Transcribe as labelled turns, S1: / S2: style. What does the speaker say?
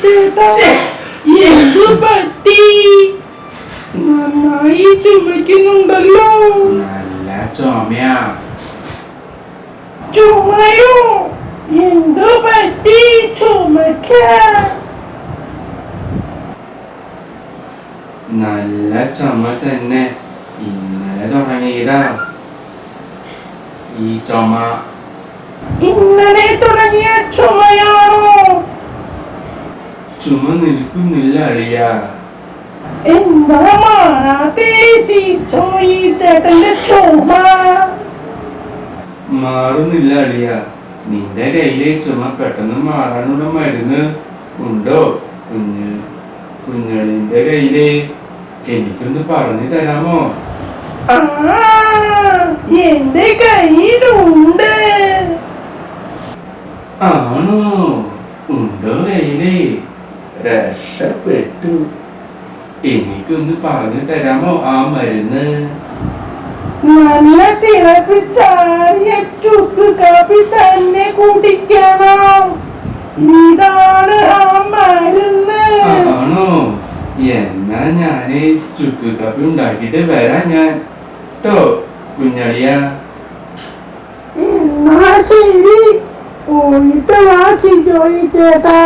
S1: ചേട്ടാ എന്തു പറ്റി? നന്നായി ചുമക്കുന്നുണ്ടല്ലോ.
S2: നല്ല ചുമയാ.
S1: ചുമയോ? എന്തു പറ്റി ചുമക്കാൻ?
S2: നല്ല ചുമ തന്നെ. ഇന്നലെ തുടങ്ങിയതാ ഈ ചുമ.
S1: ഇന്നലെ തുടങ്ങിയ ചുമയാണോ?
S2: ചുമ നിൽക്കുന്നില്ല അളിയ.
S1: എന്താ മാറാത്തേ ഈ ചേട്ടന്റെ ചുമ?
S2: മാറുന്നില്ല അളിയ. നിന്റെ കയ്യിലെ ചുമ പെട്ടെന്ന് മാറാനുള്ള മരുന്ന് ഉണ്ടോ? കുഞ്ഞളിന്റെ കയ്യില് എനിക്കൊന്ന് പറഞ്ഞു തരാമോ?
S1: ആ, എന്റെ കയ്യിലുണ്ട്.
S2: ആണോ? ഉണ്ടോ കയ്യില്? രക്ഷപ്പെട്ടു. എനിക്കൊന്ന് പറഞ്ഞു തരാമോ ആ മരുന്ന്?
S1: നല്ല തിളപ്പിച്ചാറിയ ചുക്ക് കാപ്പി തന്നെ കുടിക്കണം. ഇതാണ് ആ മരുന്ന്.
S2: ആണോ? എന്നാ ഞാന് ചുക്ക് കാപ്പി ഉണ്ടാക്കിട്ട് വരാം ഞാൻ ട്ടോ കുഞ്ഞളിയ.
S1: എന്നാ ശരി, പോയിട്ട് വാ സിജോയി ചേട്ടാ.